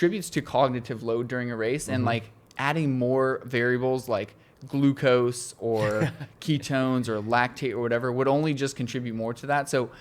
contributes to cognitive load during a race, and like adding more variables like glucose or ketones or lactate or whatever would only just contribute more to that. So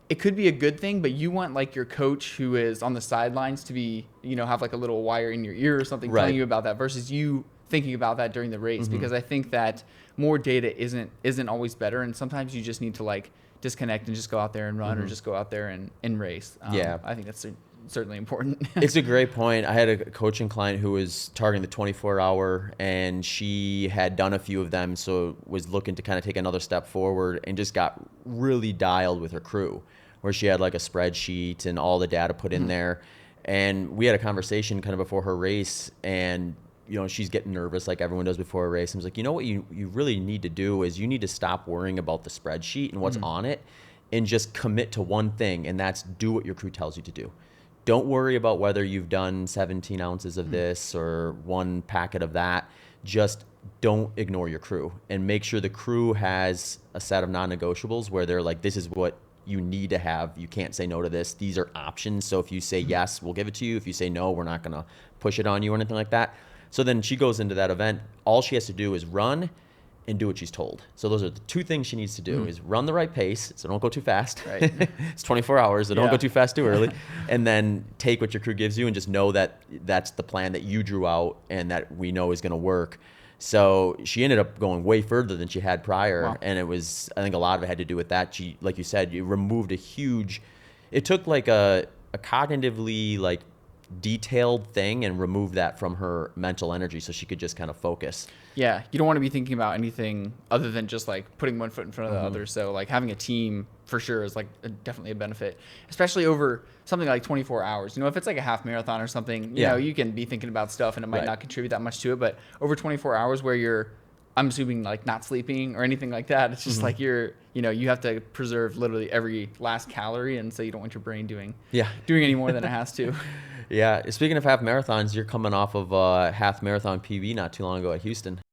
it could be a good thing, but you want like your coach who is on the sidelines to be, have like a little wire in your ear or something telling you about that versus you thinking about that during the race, because I think that more data isn't always better, and sometimes you just need to like disconnect and just go out there and run or just go out there and race. I think that's certainly important. It's a great point. I had a coaching client who was targeting the 24-hour, and she had done a few of them, so was looking to kind of take another step forward, and just got really dialed with her crew, where she had like a spreadsheet and all the data put in there. And we had a conversation kind of before her race, and she's getting nervous like everyone does before a race. I was like, what you really need to do is you need to stop worrying about the spreadsheet and what's on it, and just commit to one thing, and that's do what your crew tells you to do. Don't worry about whether you've done 17 ounces of this or one packet of that. Just don't ignore your crew, and make sure the crew has a set of non-negotiables where they're like, this is what you need to have. You can't say no to this. These are options. So if you say yes, we'll give it to you. If you say no, we're not going to push it on you or anything like that. So then she goes into that event. All she has to do is run and do what she's told. So those are the two things she needs to do: is run the right pace, so don't go too fast. Right. It's 24 hours, so don't go too fast too early. And then take what your crew gives you and just know that that's the plan that you drew out and that we know is going to work. So she ended up going way further than she had prior. Wow. And I think a lot of it had to do with that. She, like you said, you removed it took like a cognitively like detailed thing and removed that from her mental energy so she could just kind of focus. Yeah, you don't want to be thinking about anything other than just like putting one foot in front of the other. So like having a team for sure is like definitely a benefit, especially over something like 24 hours. If it's like a half marathon or something, you know, you can be thinking about stuff and it might not contribute that much to it. But over 24 hours where I'm assuming like not sleeping or anything like that, it's just like you have to preserve literally every last calorie, and so you don't want your brain doing any more than it has to. Yeah. Speaking of half marathons, you're coming off of a half marathon PB not too long ago at Houston.